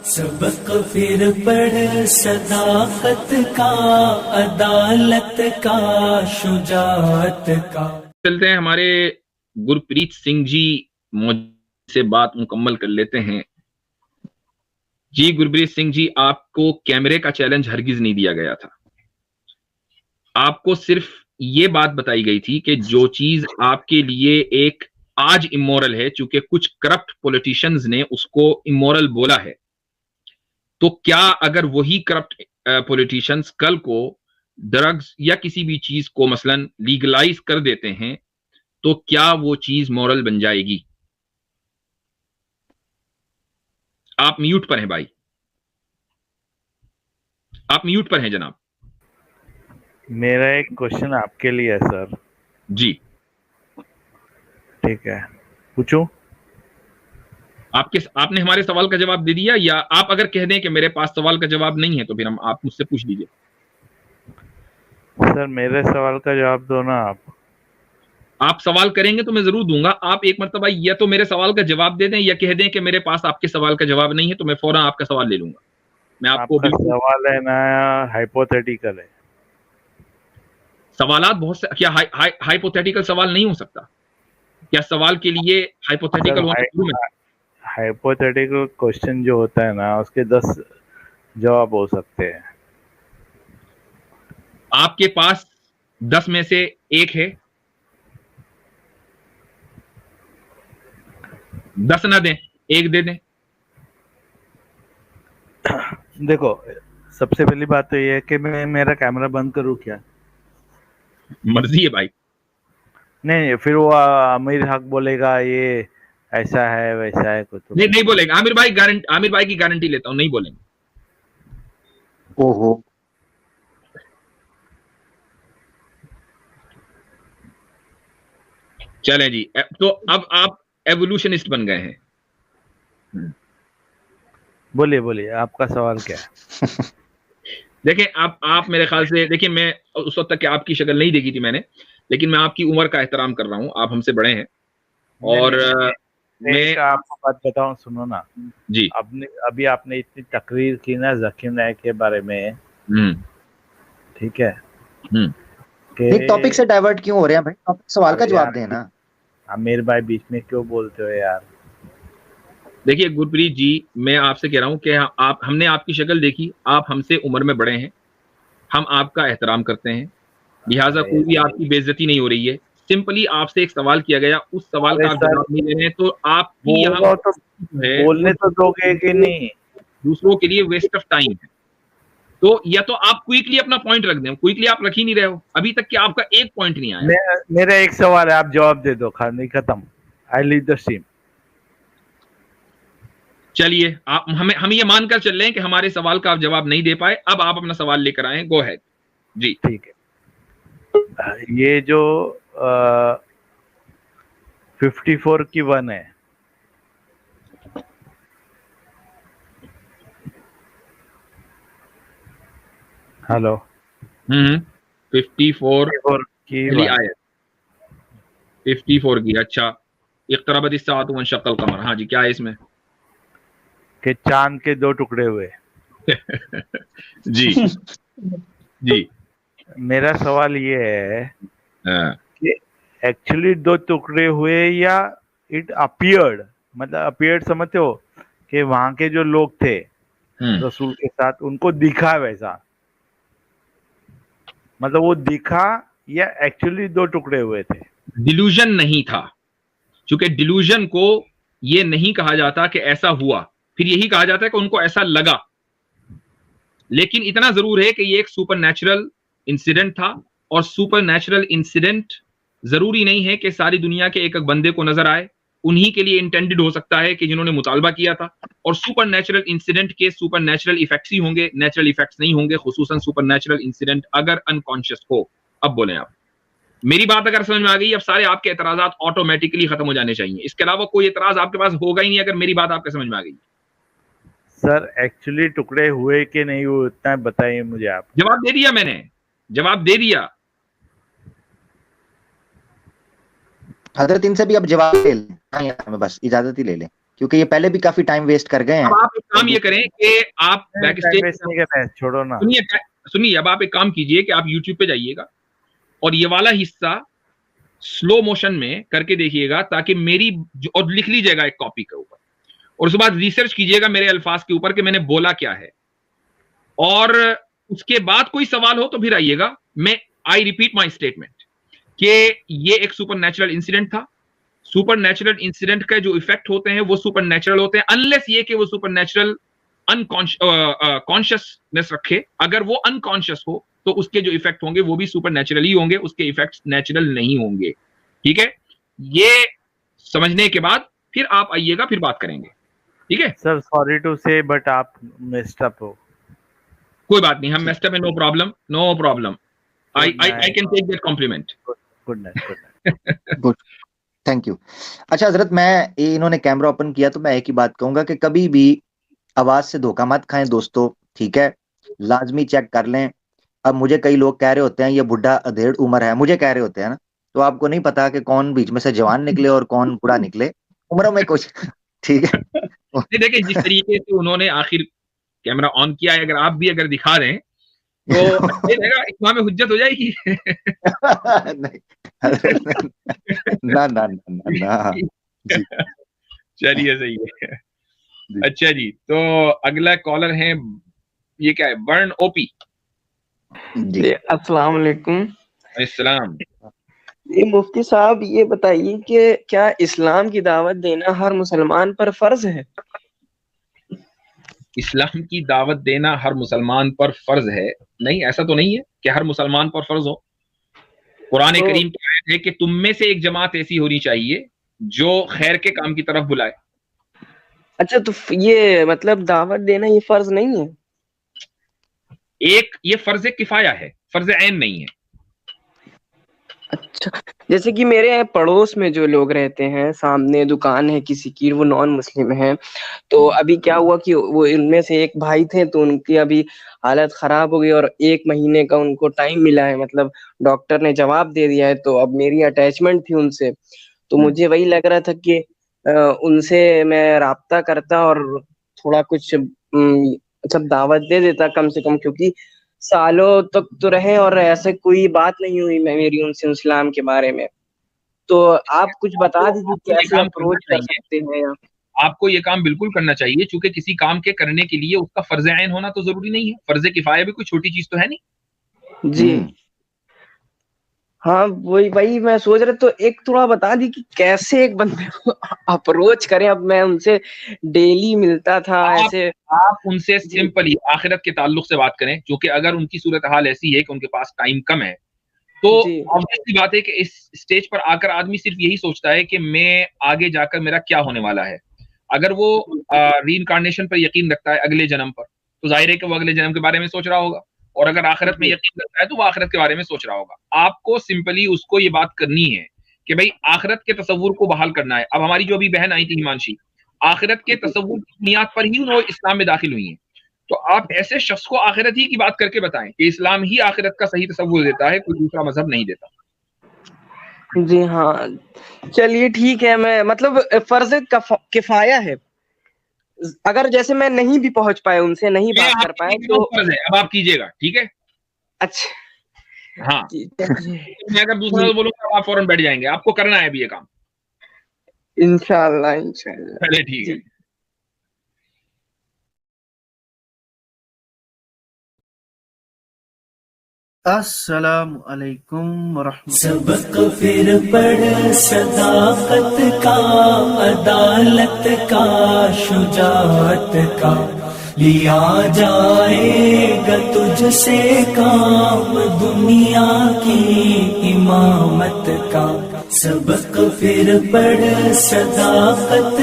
सबक फिर पढ़ सदाकत का, अदालत का, शुजाअत का। चलते हैं हमारे गुरप्रीत सिंह जी से बात मुकम्मल कर लेते हैं। जी गुरप्रीत सिंह जी, आपको कैमरे का चैलेंज हरगिज नहीं दिया गया था। आपको सिर्फ ये बात बताई गई थी कि जो चीज आपके लिए एक आज इमोरल है, चूंकि कुछ करप्ट पॉलिटिशियंस ने उसको इमोरल बोला है, तो क्या अगर वही करप्ट पॉलिटिशियंस कल को ड्रग्स या किसी भी चीज को मसलन लीगलाइज कर देते हैं, तो क्या वो चीज मॉरल बन जाएगी? आप म्यूट पर हैं भाई, आप म्यूट पर हैं जनाब। मेरा एक क्वेश्चन आपके लिए है सर। जी ठीक है, पूछूं? आपने हमारे सवाल का जवाब दे दिया, या आप अगर कह दें कि मेरे पास सवाल का जवाब नहीं है तो फिर आप मुझसे पूछ लीजिए। सर मेरे सवाल का जवाब दो ना आप सवाल करेंगे तो मैं जरूर दूंगा। आप एक मरतबा या तो मेरे सवाल का जवाब दे दें या कह दें कि मेरे पास आपके सवाल का जवाब नहीं है, तो मैं फौरन आपका सवाल ले लूंगा। मैं आपको आपका सवाल है ना हाइपोथेटिकल है। सवालात बहुत से, क्या हाइपोथेटिकल सवाल नहीं हो सकता? क्या सवाल के लिए हाइपोथेटिकल होना जरूरी है? हाइपोथेटिकल क्वेश्चन जो होता है ना, उसके 10 जवाब हो सकते हैं। आपके पास 10 में से एक है? 10 ना दें, एक दे दें। देखो, सबसे पहली बात तो ये है कि मैं मेरा कैमरा बंद करूं क्या? मर्जी है भाई। नहीं, फिर वो आमिर हक बोलेगा ये ऐसा है वैसा है कुछ। नहीं बोलेंगे आमिर भाई, आमिर भाई की गारंटी लेता हूं, नहीं बोलेंगे। ओहो, चलें जी, तो अब आप एवोल्यूशनिस्ट बन गए हैं। बोलिए बोलिए, आपका सवाल क्या है? देखें, आप मेरे ख्याल से, देखिए मैं उस वक्त तक कि आपकी शक्ल नहीं देखी थी मैंने, लेकिन मैं आपकी उम्र का एहतराम कर रहा हूं, आप हमसे बड़े हैं। और मैं आपको बात बताऊं, सुनो ना जी। अभी आपने इतनी तकरीर की ना जाकिर नायक के बारे में, ठीक है, टॉपिक से डाइवर्ट क्यों हो रहे हैं भाई? टॉपिक सवाल का जवाब देना। आमिर भाई बीच में क्यों बोलते हो यार? देखिए गुरप्रीत जी, मैं आपसे कह रहा हूं कि हमने आपकी शक्ल देखी, आप हमसे उम्र में बड़े हैं, हम आपका एहतराम करते हैं, लिहाजा कोई भी आपकी बेइज्जती नहीं हो रही है। सिंपली आपसे एक सवाल किया गया, उस सवाल का आप जवाब नहीं दे रहे हैं, तो आपकी यहाँ तो बोलने तो दोगे कि नहीं? दूसरों के लिए वेस्ट ऑफ टाइम है। तो या तो आप क्विकली अपना पॉइंट रख दें, क्विकली आप रख ही नहीं रहे हो, अभी तक कि आपका एक पॉइंट नहीं आया। मेरा एक सवाल है, आप जवाब दे दो, खाने खत्म। I leave the stream. चलिए, आप हम ये मानकर चल रहे हैं कि हमारे सवाल का आप जवाब नहीं दे पाए, अब आप अपना सवाल लेकर आए, गो अहेड जी। ठीक है, ये जो 54 की 1 है, हेलो, 54 की आयत 54 की, अच्छा, इक़्तरबत इस्साअत वंशक़्क़ल क़मर। हाँ जी, क्या है इसमें? कि चांद के 2 टुकड़े हुए। जी जी। मेरा सवाल ये है कि एक्चुअली 2 टुकड़े हुए या इट अपीयर्ड, मतलब अपीयर्ड समझते हो कि वहां के जो लोग थे रसूल के साथ, उनको दिखा वैसा, मतलब वो दिखा या एक्चुअली 2 टुकड़े हुए थे? डिल्यूजन नहीं था, क्योंकि डिल्यूजन को ये नहीं कहा जाता कि ऐसा हुआ, फिर यही कहा जाता है कि उनको ऐसा लगा। लेकिन इतना जरूर है कि ये एक सुपरनैचुरल इंसिडेंट था, और सुपरनैचुरल इंसिडेंट जरूरी नहीं है कि सारी दुनिया के एक एक बंदे को नजर आए, उन्हीं के लिए इंटेंडेड हो सकता है कि जिन्होंने मुतालबा किया था। और सुपरनैचुरल इंसिडेंट के सुपरनैचुरल इफेक्ट्स ही होंगे, नेचुरल इफेक्ट्स नहीं होंगे, खुसूसन सुपरनैचुरल इंसिडेंट अगर अनकॉन्शियस हो। अब बोलें आप, मेरी बात अगर समझ में आ गई, अब सारे आपके एतराजात ऑटोमेटिकली खत्म हो जाने चाहिए, इसके अलावा कोई एतराज आपके पास होगा ही नहीं अगर मेरी बात आपके समझ में आ गई। सर एक्चुअली टुकड़े हुए कि नहीं हुए, उतना बताइए मुझे आप। जवाब दे दिया मैंने, जवाब दे दिया। हजरत इनसे भी अब जवाब ले लें, बस इजाजत ही ले लें, क्योंकि ये पहले भी काफी टाइम वेस्ट कर गए हैं। अब आप एक काम ये करें कि आप बैक स्टेज नहीं करना है, छोड़ो ना। सुनिए, अब आप एक काम कीजिए कि आप YouTube पे जाइएगा और ये वाला हिस्सा स्लो मोशन में करके देखिएगा, ताकि मेरी और लिख लीजिएगा एक कॉपी के ऊपर, और उसके बाद रिसर्च कीजिएगा मेरे अल्फाज के ऊपर कि मैंने बोला क्या है, और उसके बाद कोई सवाल हो तो फिर आइएगा। आई रिपीट माई स्टेटमेंट कि ये एक सुपरनैचुरल इंसिडेंट था। सुपरनैचुरल इंसिडेंट का जो इफेक्ट होते हैं वो सुपरनैचुरल होते हैं, अनलेस ये कि वो सुपरनैचुरल कॉन्शियसनेस रखे। अगर वो अनकॉन्शियस हो तो उसके जो इफेक्ट होंगे वो भी सुपरनैचुरल ही होंगे, उसके इफेक्ट्स नेचुरल नहीं होंगे। ठीक है, ये समझने के बाद फिर आप आइएगा, फिर बात करेंगे। ठीक है sir, sorry to say but आप मेस्ड अप हो। कोई बात नहीं, हम मेस्ड अप है, no problem, no problem. I can take that compliment. Good night. Good, thank you. अच्छा हजरत, मैं इन्होंने कैमरा ओपन किया तो मैं एक ही बात कहूंगा कि कभी भी आवाज से धोखा मत खाएं दोस्तों। ठीक है, लाजमी चेक कर लें। अब मुझे कई लोग कह रहे होते हैं ये बुढ़ा अधेड़ उम्र है, मुझे कह रहे होते हैं ना, तो आपको नहीं पता कि कौन बीच में से जवान निकले और कौन बूढ़ा निकले, उम्रों में कुछ। ठीक है, देखिए जिस तरीके से उन्होंने आखिर कैमरा ऑन किया है, अगर आप भी अगर दिखा दें तो इस्लाम में हुज्जत हो जाएगी। नहीं, ना ना ना ना, चलिए सही है। अच्छा जी, तो अगला कॉलर है, ये क्या है, बर्न ओपी जी। अस्सलाम वालेकुम। अस्सलाम। ये मुफ्ती साहब ये बताइए कि क्या इस्लाम की दावत देना हर मुसलमान पर फर्ज है? इस्लाम की दावत देना हर मुसलमान पर फर्ज है? नहीं, ऐसा तो नहीं है कि हर मुसलमान पर फर्ज हो। कुरान करीम की आयत है कि तुम में से एक जमात ऐसी होनी चाहिए जो खैर के काम की तरफ बुलाए। अच्छा, तो ये मतलब दावत देना ये फर्ज नहीं है? ये फर्ज किफाया है, फर्ज ऐन नहीं है। अच्छा, जैसे कि मेरे पड़ोस में जो लोग रहते हैं, सामने दुकान है किसी की, वो नॉन मुस्लिम है, तो अभी क्या हुआ कि वो इनमें से एक भाई थे, तो उनकी अभी हालत खराब हो गई और 1 महीने का उनको टाइम मिला है, मतलब डॉक्टर ने जवाब दे दिया है। तो अब मेरी अटैचमेंट थी उनसे, तो मुझे वही लग रहा था कि उनसे मैं राब्ता करता और थोड़ा कुछ मतलब दावत दे देता कम से कम, क्योंकि सालों तक तो रहे और ऐसे कोई बात नहीं हुई मेरी उनसे इस्लाम के बारे में। तो आप कुछ बता दीजिए कैसे अप्रोच कर सकते हैं? या आपको ये काम बिल्कुल करना चाहिए, क्योंकि किसी काम के करने के लिए उसका फर्ज ऐन होना तो जरूरी नहीं है। फर्ज किफाया भी कोई छोटी चीज तो है नहीं। जी हाँ, वही मैं सोच रहा, तो एक थोड़ा बता दी कि कैसे एक बंदे को अप्रोच करें। अब मैं उनसे डेली मिलता था, ऐसे आप उनसे सिंपली आखिरत के ताल्लुक से बात करें, क्योंकि अगर उनकी सूरत हाल ऐसी है कि उनके पास टाइम कम है, तो ऑब्वियसली बात है कि इस स्टेज पर आकर आदमी सिर्फ यही सोचता है कि मैं आगे जाकर मेरा क्या होने वाला है। अगर वो रीइंकार्नेशन पर यकीन रखता है, अगले जन्म पर, तो जाहिर है कि वो अगले जन्म के बारे में सोच रहा होगा, और अगर आखिरत में यकीन रखता है तो वो आखिरत के बारे में सोच रहा होगा। आपको सिंपली उसको ये बात करनी है कि भाई आखिरत के तसव्वुर को बहाल करना है। अब हमारी जो अभी बहन आई थी हिमांशी, आखिरत के तसव्वुर की बुनियाद पर ही वो इस्लाम में दाखिल हुई है। तो आप ऐसे शख्स को आखिरत ही की बात करके बताएं कि इस्लाम ही आखिरत का सही तसव्वुर देता है, कोई दूसरा मजहब नहीं देता। जी हाँ, चलिए ठीक है। मैं मतलब फर्ज किफाया है, अगर जैसे मैं नहीं भी पहुंच पाए उनसे, नहीं बात कर पाए, तो फर्ज है, अब आप कीजिएगा। ठीक है, अच्छा हाँ। मैं अगर दूसरा बोलूंगा आप फौरन बैठ जाएंगे। आपको करना है अभी ये काम, इंशाल्लाह। चलिए ठीक है। अस्सलामु अलैकुम सबक फिर पढ़ सदाकत का, अदालत का, शुजाअत का, लिया जाएगा तुझसे काम दुनिया की इमामत का। सबक फिर पढ़ सदाकत